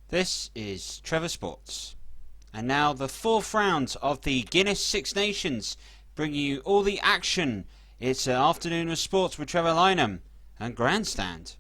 This is Trevor Sports. And now the fourth round of the Guinness Six Nations, bringing you all the action. It's an afternoon of sports with Trevor Lynham and Grandstand.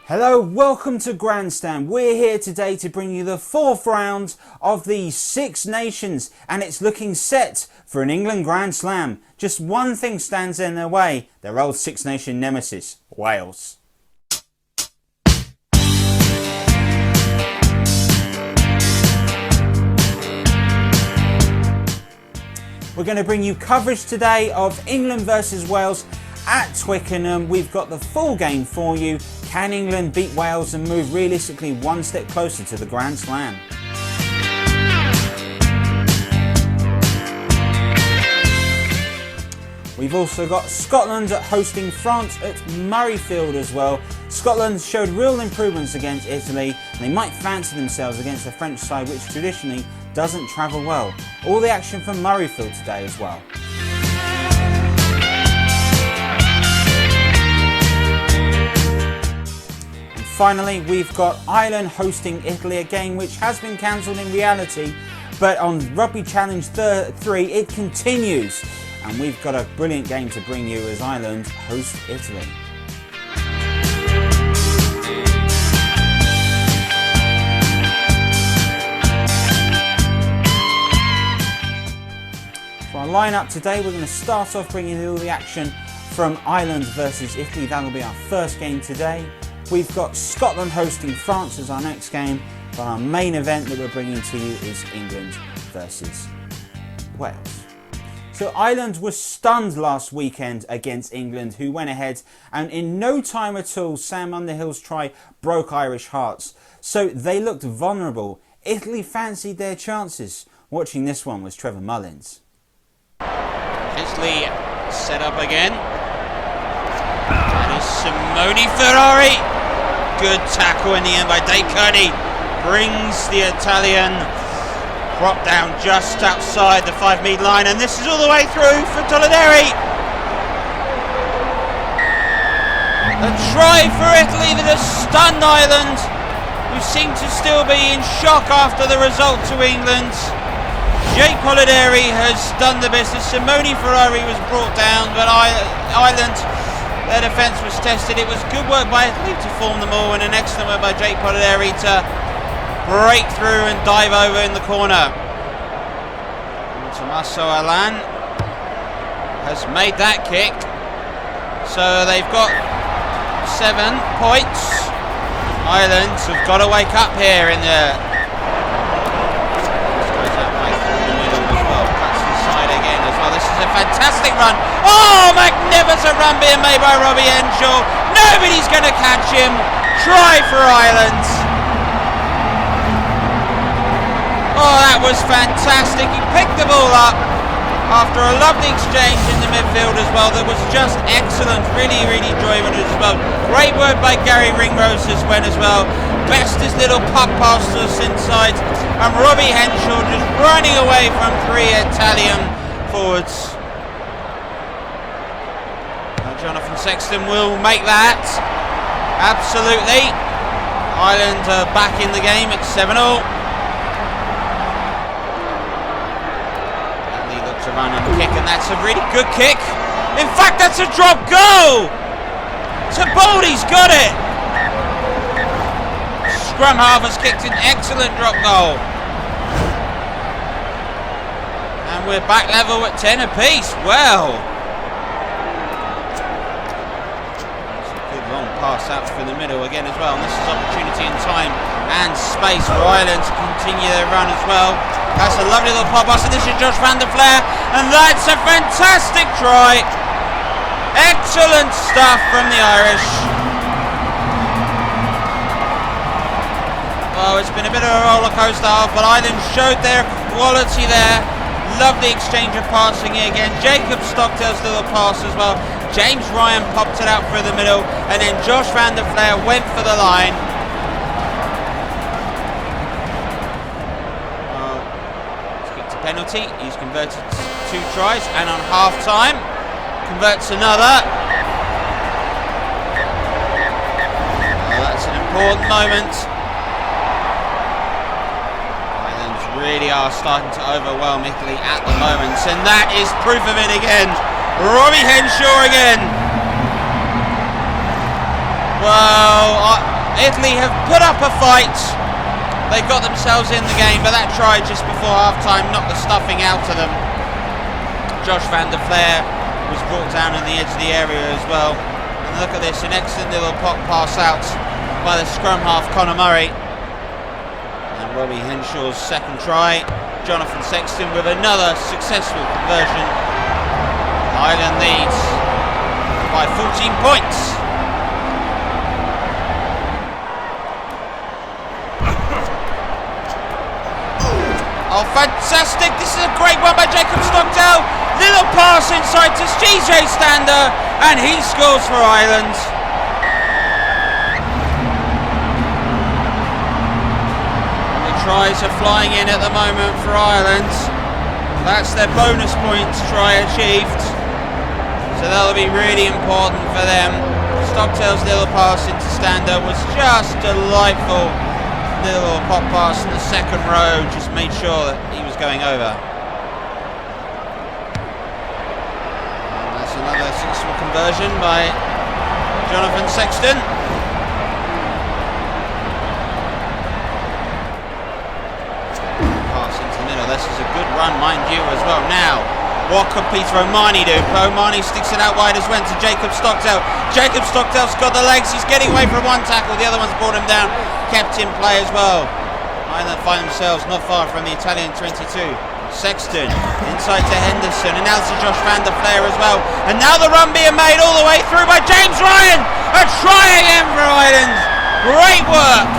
Hello, welcome to Grandstand. We're here today to bring you the fourth round of the Six Nations, and it's looking set for an England Grand Slam. Just one thing stands in their way, their old Six Nation nemesis, Wales. We're going to bring you coverage today of England versus Wales at Twickenham. We've got the full game for you. Can England beat Wales and move realistically one step closer to the Grand Slam? We've also got Scotland hosting France at Murrayfield as well. Scotland showed real improvements against Italy, and they might fancy themselves against the French side, which traditionally doesn't travel well. All the action from Murrayfield today as well. Finally, we've got Ireland hosting Italy, a game which has been cancelled in reality, but on Rugby Challenge 3 it continues, and we've got a brilliant game to bring you as Ireland host Italy. For our lineup today, we're going to start off bringing you all the action from Ireland versus Italy. That'll be our first game today. We've got Scotland hosting France as our next game, but our main event that we're bringing to you is England versus Wales. So Ireland was stunned last weekend against England, who went ahead, and in no time at all Sam Underhill's try broke Irish hearts. So they looked vulnerable. Italy fancied their chances. Watching this one was Trevor Mullins. Italy set up again. That is Simone Ferrari. Good tackle in the end by Dave Kearney. Brings the Italian prop down just outside the 5 metre line, and this is all the way through for Tolederi. A try for Italy that has stunned Ireland, who seem to still be in shock after the result to England. Jake Tolederi has done the business. Simone Ferrari was brought down, but Ireland, their defence was tested. It was good work by Italy to form them all, and an excellent work by Jake Tolederi to break through and dive over in the corner. And Tommaso Alan has made that kick, so they've got 7 points. Ireland have got to wake up here in the. This is a fantastic run. Oh, magnificent run being made by Robbie Henshaw. Nobody's going to catch him. Try for Ireland. Oh, that was fantastic. He picked the ball up after a lovely exchange in the midfield as well. That was just excellent. Really, really enjoyable as well. Great work by Gary Ringrose as well. Best his little puck pass to us inside. And Robbie Henshaw just running away from 3 Italian forwards. Jonathan Sexton will make that. Absolutely. Ireland are back in the game at 7-0. Lee looks to run and kick, and that's a really good kick. In fact, that's a drop goal. Taboldi's got it. Scrum half has kicked an excellent drop goal. And we're back level at 10 apiece. Well, pass out through the middle again as well. And this is opportunity and time and space for Ireland to continue their run as well. That's a lovely little pop pass, and this is Josh van der Flair, and that's a fantastic try. Excellent stuff from the Irish. Well, it's been a bit of a roller coaster half, but Ireland showed their quality there. Lovely exchange of passing here again. Jacob Stockdale's little pass as well. James Ryan popped it out through the middle, and then Josh van der Flair went for the line. Let's get to penalty. He's converted 2 tries, and on half time converts another. Well, that's an important moment. Really are starting to overwhelm Italy at the moment, and that is proof of it again. Robbie Henshaw again. Well, Italy have put up a fight. They got themselves in the game, but that try just before half-time knocked the stuffing out of them. Josh van der Flair was brought down on the edge of the area as well. And look at this, an excellent little pop pass out by the scrum half Conor Murray. Robbie Henshaw's second try. Jonathan Sexton with another successful conversion. Ireland leads by 14 points. Oh, fantastic! This is a great one by Jacob Stockdale. Little pass inside to CJ Stander, and he scores for Ireland. Tries are flying in at the moment for Ireland. That's their bonus points try achieved, so that'll be really important for them. Stockdale's little pass into Stander was just delightful. Little pop pass in the second row just made sure that he was going over. And that's another successful conversion by Jonathan Sexton. This is a good run, mind you, as well. Now, what could Peter O'Mahony do? O'Mahony sticks it out wide as well to Jacob Stockdale. Jacob Stockdale's got the legs. He's getting away from one tackle. The other one's brought him down. Kept in play as well. Ireland find themselves not far from the Italian 22. Sexton inside to Henderson, and now to Josh van der Flair as well. And now the run being made all the way through by James Ryan. A try again for Ireland. Great work.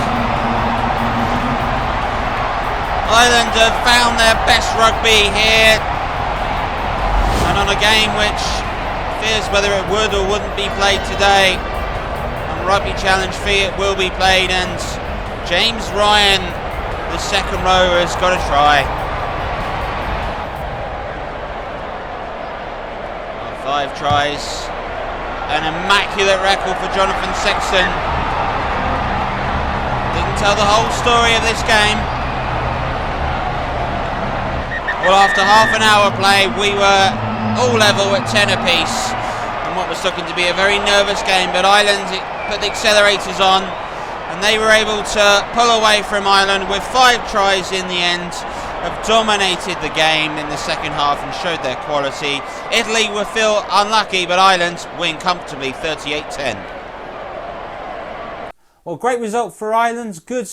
Ireland have found their best rugby here, and on a game which fears whether it would or wouldn't be played today. On Rugby Challenge fee it will be played, and James Ryan, the second row, has got a try. 5 tries, an immaculate record for Jonathan Sexton. Didn't tell the whole story of this game. Well, after half an hour play, we were all level at 10 apiece, and what was looking to be a very nervous game, but Ireland put the accelerators on, and they were able to pull away from Ireland with 5 tries in the end, have dominated the game in the second half and showed their quality. Italy will feel unlucky, but Ireland win comfortably 38-10. Well, great result for Ireland. Good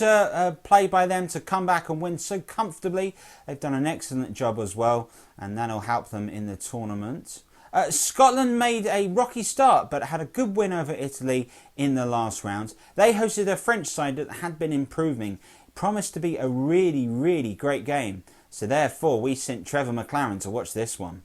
play by them to come back and win so comfortably. They've done an excellent job as well, and that'll help them in the tournament. Scotland made a rocky start, but had a good win over Italy in the last round. They hosted a French side that had been improving. It promised to be a really, really great game. So therefore, we sent Trevor McLaren to watch this one.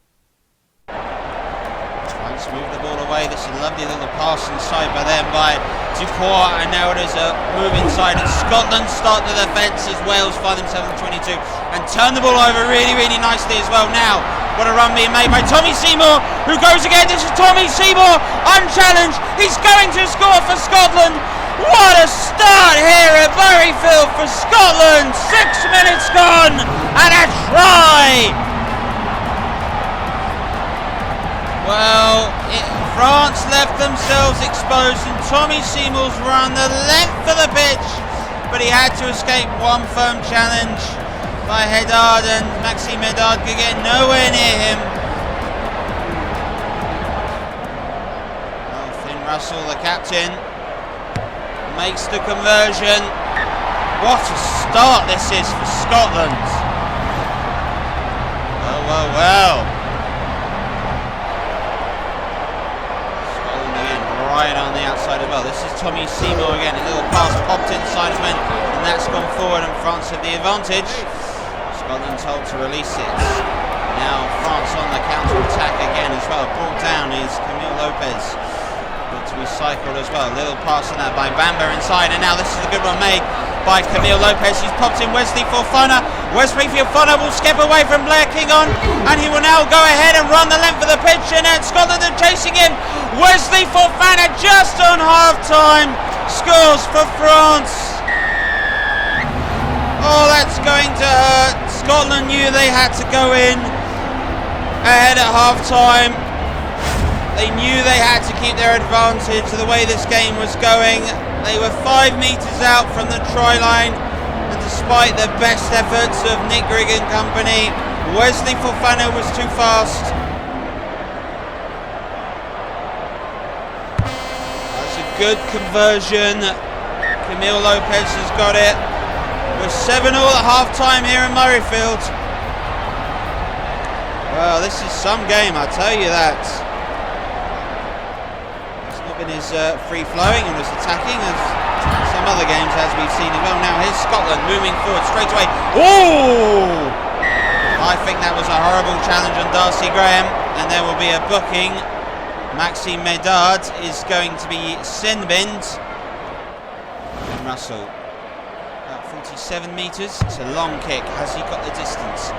Trying to move the ball away. This is a lovely little pass inside by them by Dupont, and now it is a move inside, and Scotland start the defence as Wales find themselves in 22 and turn the ball over really, really nicely as well. Now, what a run being made by Tommy Seymour, who goes again. This is Tommy Seymour, unchallenged. He's going to score for Scotland. What a start here at Murrayfield for Scotland. 6 minutes gone, and a try. Well, France left themselves exposed, and Tommy Seymour's run the length of the pitch, but he had to escape one firm challenge by Haddad, and Maxime Haddad could get nowhere near him. Well, Finn Russell, the captain, makes the conversion. What a start this is for Scotland. Well. Scotland again, right on the outside of well. This is Tommy Seymour again. A little pass popped inside of him, and that's gone forward, and France have the advantage. Scotland told to release it. Now France on the counter-attack again as well. Brought down is Camille Lopez. Good to recycle as well. Little pass on that by Bamba inside, and now this is a good one made by Camille Lopez. He's popped in Wesley Fofana. Wesley Fofana will skip away from Blair Kingon, and he will now go ahead and run the length of the pitch, and Scotland are chasing him. Wesley Fofana just on half-time scores for France. Oh, that's going to hurt. Scotland knew they had to go in ahead at half-time. They knew they had to keep their advantage the way this game was going. They were 5 metres out from the try line, and despite the best efforts of Nick Grigg and company, Wesley Fofana was too fast. That's a good conversion. Camille Lopez has got it. We're 7-all at half-time here in Murrayfield. Well, this is some game, I'll tell you that. It's not been as free-flowing and as attacking as some other games as we've seen as well. Now here's Scotland moving forward straight away. Oh! I think that was a horrible challenge on Darcy Graham, and there will be a booking. Maxime Medard is going to be sin-binned. And Russell. 47 metres. It's a long kick. Has he got the distance?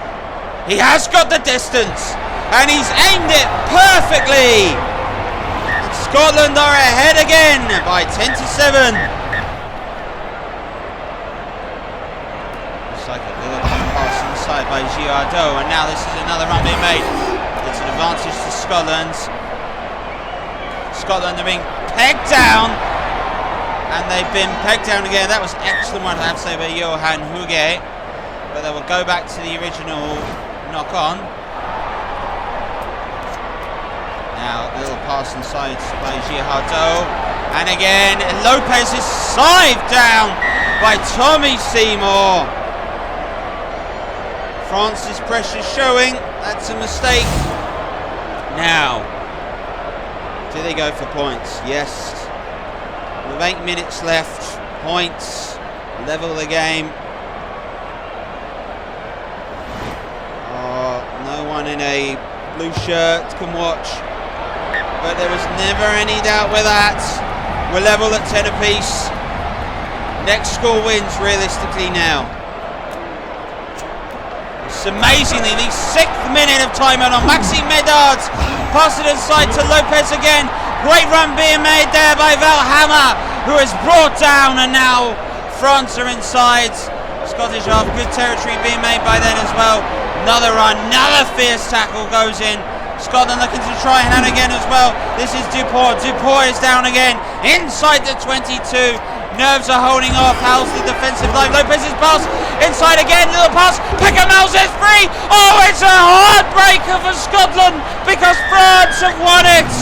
He has got the distance, and he's aimed it perfectly. And Scotland are ahead again by 10-7. It's like a little pass inside by Giardeau, and now this is another run being made. It's an advantage to Scotland. Scotland are being pegged down. And they've been pegged down again. That was excellent one, I have to say, by Johan Huguet. But they will go back to the original knock-on. Now, a little pass inside by Giardeau. And again, Lopez is scythed down by Tommy Seymour. France's pressure showing. That's a mistake. Now, do they go for points? Yes. With 8 minutes left, points, level the game. Oh, no one in a blue shirt can watch, but there was never any doubt with that. We're level at 10 apiece. Next score wins realistically now. It's amazingly the 6th minute of time out on Maxime Medard. Pass it inside to Lopez again. Great run being made there by Valhammer, who is brought down, and now France are inside. Scottish half, good territory being made by then as well. Another run, another fierce tackle goes in. Scotland looking to try hand again as well. This is Dupont. Dupont is down again, inside the 22. Nerves are holding off. How's the defensive line? Lopez's pass, inside again, little pass. Pickermels is free. Oh, it's a heartbreaker for Scotland, because France have won it.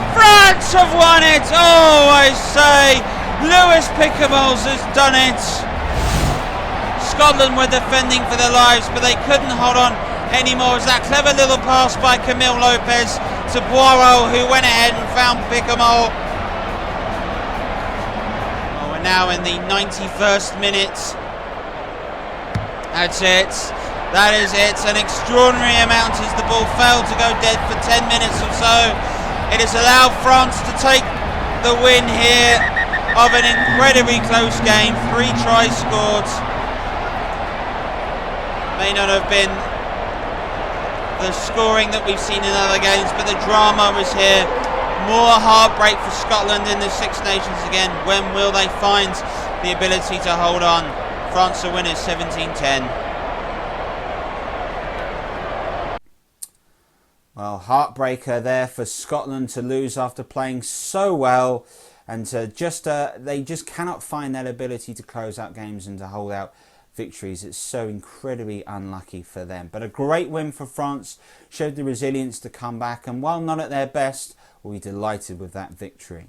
France have won it! Oh, I say, Lewis Pickermels has done it. Scotland were defending for their lives, but they couldn't hold on anymore. It was that clever little pass by Camille Lopez to Boireau, who went ahead and found Pickermel. Oh, we're now in the 91st minute. That's it. That is it. An extraordinary amount as the ball failed to go dead for 10 minutes or so. It has allowed France to take the win here of an incredibly close game. 3 tries scored. May not have been the scoring that we've seen in other games, but the drama was here. More heartbreak for Scotland in the Six Nations again. When will they find the ability to hold on? France are winners 17-10. Well, heartbreaker there for Scotland to lose after playing so well, and they just cannot find that ability to close out games and to hold out victories. It's so incredibly unlucky for them. But a great win for France, showed the resilience to come back, and while not at their best, we'll be delighted with that victory.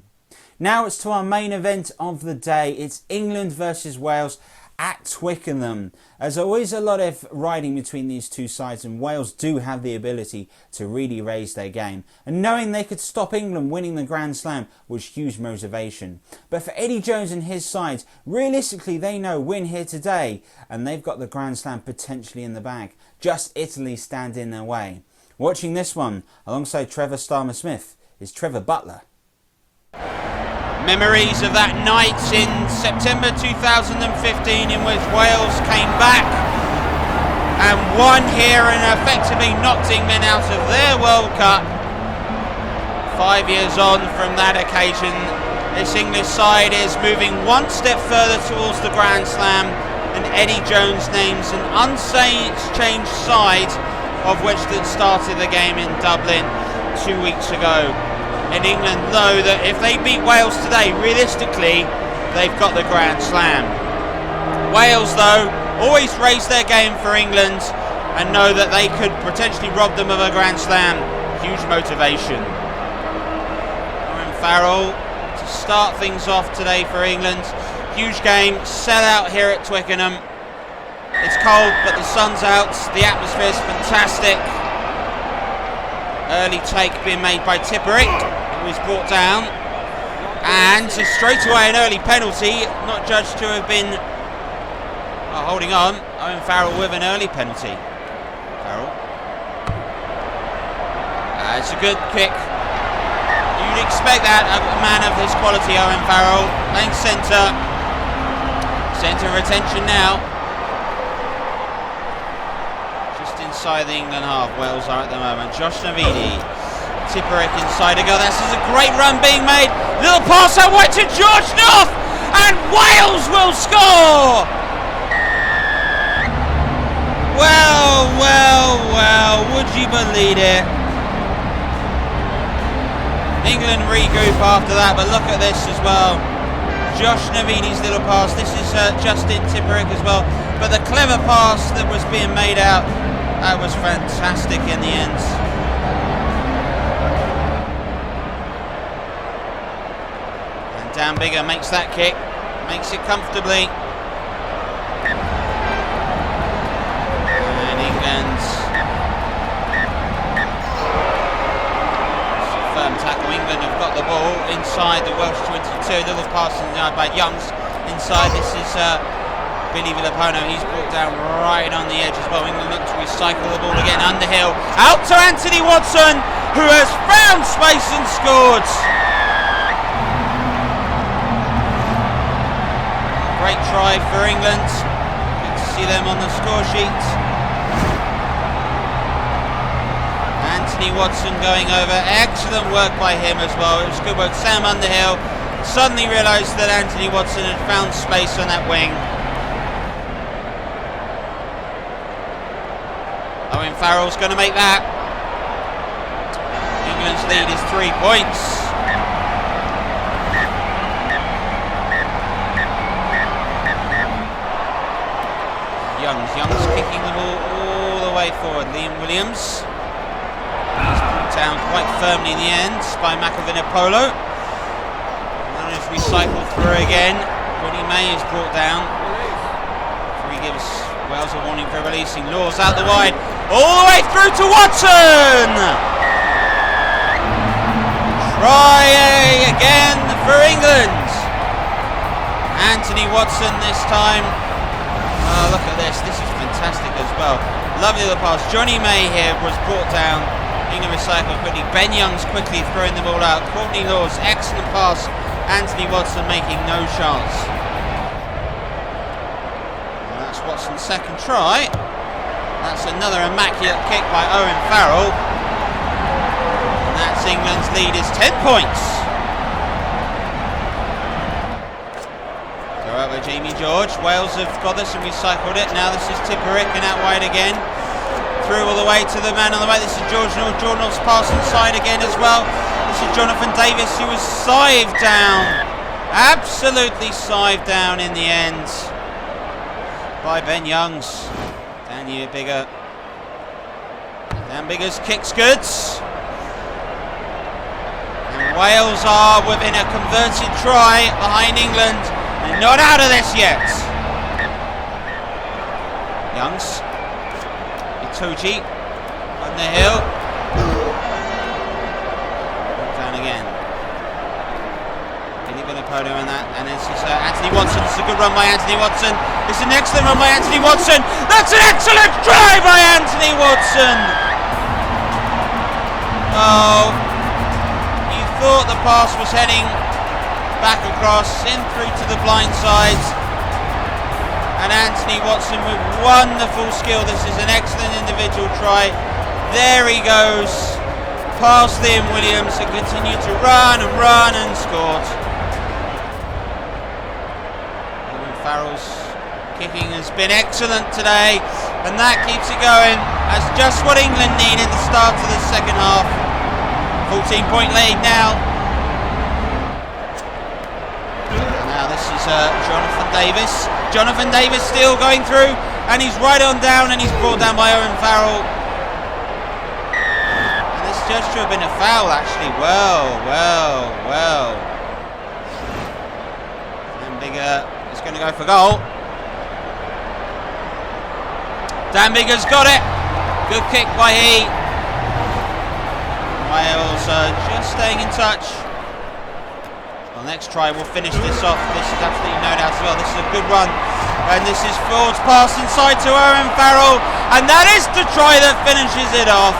Now it's to our main event of the day. It's England versus Wales at Twickenham. There's always a lot of riding between these two sides, and Wales do have the ability to really raise their game. And knowing they could stop England winning the Grand Slam was huge motivation. But for Eddie Jones and his sides, realistically they know win here today and they've got the Grand Slam potentially in the bag. Just Italy stand in their way. Watching this one alongside Trevor Starmer-Smith is Trevor Butler. Memories of that night in September 2015 in which Wales came back and won here and effectively knocked England out of their World Cup. 5 years on from that occasion, this English side is moving one step further towards the Grand Slam, and Eddie Jones names an unchanged side of which that started the game in Dublin 2 weeks ago. And England know that if they beat Wales today, realistically, they've got the Grand Slam. Wales, though, always raise their game for England and know that they could potentially rob them of a Grand Slam. Huge motivation. Owen Farrell to start things off today for England. Huge game, sell out here at Twickenham. It's cold, but the sun's out. The atmosphere is fantastic. Early take being made by Tipperick, who is brought down, and straight away an early penalty, not judged to have been holding on. Owen Farrell with an early penalty. Farrell. It's a good kick. You'd expect that, a man of his quality, Owen Farrell. Playing centre. Centre of attention now. Inside the England half, Wales are at the moment. Josh Navidi, Tipperick inside to go. This is a great run being made. Little pass out wide to George North, and Wales will score. Well, well, well, would you believe it? England regroup after that, but look at this as well. Josh Navidi's little pass. This is Justin Tipperick as well, but the clever pass that was being made out. That was fantastic in the end. And Dan Biggar makes that kick, makes it comfortably. And England. Firm tackle. England have got the ball inside the Welsh 22. Little pass by Youngs inside. This is Billy Villapano, he's brought down right on the edge as well. England look to recycle the ball again. Underhill, out to Anthony Watson, who has found space and scored. Great try for England. Good to see them on the score sheet. Anthony Watson going over. Excellent work by him as well. It was good work. Sam Underhill suddenly realised that Anthony Watson had found space on that wing. Owen Farrell's going to make that. England's lead is 3 points. Young's kicking the ball all the way forward. Liam Williams. He's put down quite firmly in the end by Macavina-Polo. And is recycled through again. Willie May is brought down. He gives Wales a warning for releasing. Laws out the wide. All the way through to Watson! Try again for England. Anthony Watson this time. Oh, look at this. This is fantastic as well. Lovely little pass. Johnny May here was brought down. England recycled quickly. Ben Youngs quickly throwing the ball out. Courtney Laws, excellent pass. Anthony Watson making no chance. And that's Watson's second try. That's another immaculate kick by Owen Farrell. And that's England's lead is 10 points. Go over Jamie George. Wales have got this and recycled it. Now this is Tipperick and out wide again. Through all the way to the man on the way. This is George North. George North's pass inside again as well. This is Jonathan Davis, who was sived down. Absolutely sived down in the end by Ben Youngs. Dan Biggar. Dan Biggar's kick's good. And Wales are within a converted try behind England. They're not out of this yet. Youngs. Itoji on the hill. Down again. Photo and that, and this is Anthony Watson. This is a good run by Anthony Watson. It's an excellent run by Anthony Watson. That's an excellent try by Anthony Watson. Oh, you thought the pass was heading back across, in through to the blind side, and Anthony Watson with wonderful skill. This is an excellent individual try. There he goes, past Liam Williams, and continued to run and scored. Farrell's kicking has been excellent today, and that keeps it going. That's just what England need at the start of the second half. 14-point lead now. Now this is Jonathan Davis. Jonathan Davis still going through, and he's right on down, and he's brought down by Owen Farrell. And this just should have been a foul, actually. Well. And bigger. Going to go for goal. Dan Bigger's got it. Good kick by he. Wales just staying in touch. Well, next try will finish this off. This is absolutely no doubt as well. This is a good run, and this is Ford's pass inside to Owen Farrell, and that is the try that finishes it off.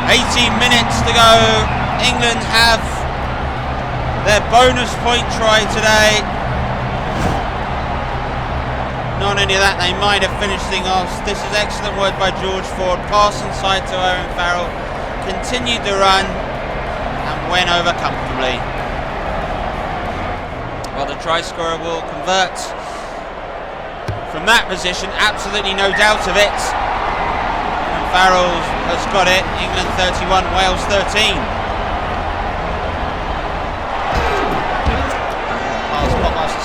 18 minutes to go. England have their bonus point try today. Not only that, they might have finished things off. This is excellent work by George Ford. Pass inside to Owen Farrell. Continued to run and went over comfortably. Well, the try scorer will convert from that position. Absolutely no doubt of it. And Farrell has got it. England 31, Wales 13.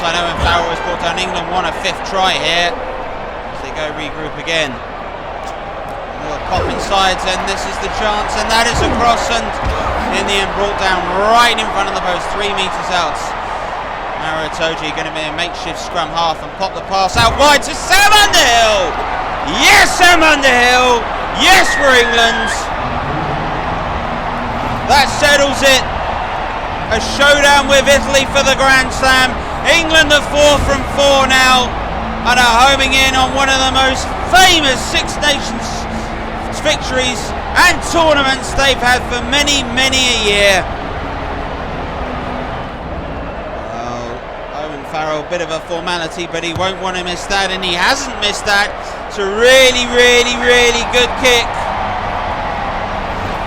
I know when Farrell has brought down England, won a fifth try here as they go regroup again. A little pop inside, and this is the chance, and that is a cross, and in the end brought down right in front of the post, 3 metres out. Maro Itoje going to be a makeshift scrum half and pop the pass out wide to Sam Underhill. Yes, Sam Underhill. Yes, for England. That settles it. A showdown with Italy for the Grand Slam. England are 4 from 4 now and are homing in on one of the most famous Six Nations victories and tournaments they've had for many a year. Well, Owen Farrell, bit of a formality, but he won't want to miss that, and he hasn't missed that. It's a really good kick.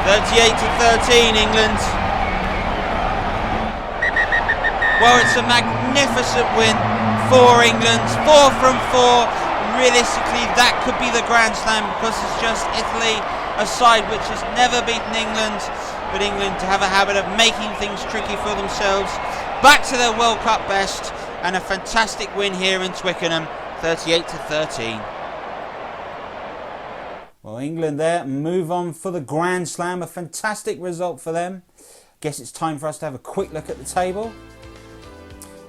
38-13 England. Well, it's a magnificent win for England. 4 from 4. Realistically, that could be the Grand Slam because it's just Italy, a side which has never beaten England. But England to have a habit of making things tricky for themselves. Back to their World Cup best, and a fantastic win here in Twickenham, 38-13. Well, England there move on for the Grand Slam. A fantastic result for them. Guess it's time for us to have a quick look at the table.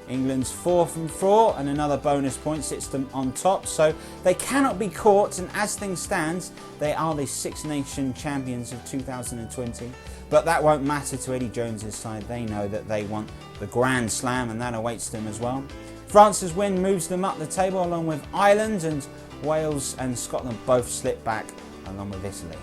England's 4 from 4, and another bonus point sits them on top, so they cannot be caught, and as things stand, they are the Six Nation champions of 2020. But that won't matter to Eddie Jones's side. They know that they want the Grand Slam, and that awaits them as well. France's win moves them up the table along with Ireland, and Wales and Scotland both slip back along with Italy.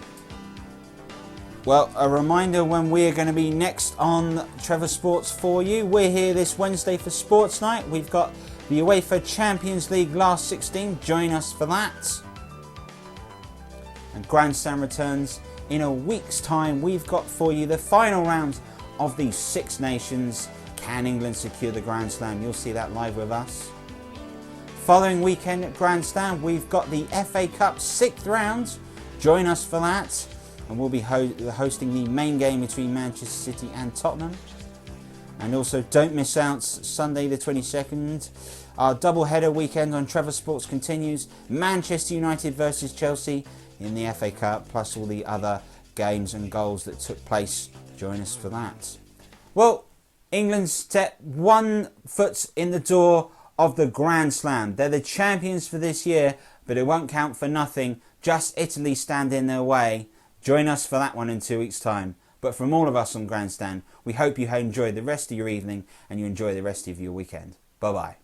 Well, a reminder when we're going to be next on Trevor Sports for you. We're here this Wednesday for Sports Night. We've got the UEFA Champions League last 16. Join us for that. And Grandstand returns in a week's time. We've got for you the final round of the Six Nations. Can England secure the Grand Slam? You'll see that live with us. Following weekend at Grandstand, we've got the FA Cup 6th round. Join us for that. And we'll be hosting the main game between Manchester City and Tottenham. And also don't miss out Sunday the 22nd. Our double-header weekend on Trevor Sports continues. Manchester United versus Chelsea in the FA Cup, plus all the other games and goals that took place. Join us for that. Well, England's set one foot in the door of the Grand Slam. They're the champions for this year, but it won't count for nothing. Just Italy stand in their way. Join us for that one in 2 weeks' time. But from all of us on Grandstand, we hope you enjoy the rest of your evening and you enjoy the rest of your weekend. Bye-bye.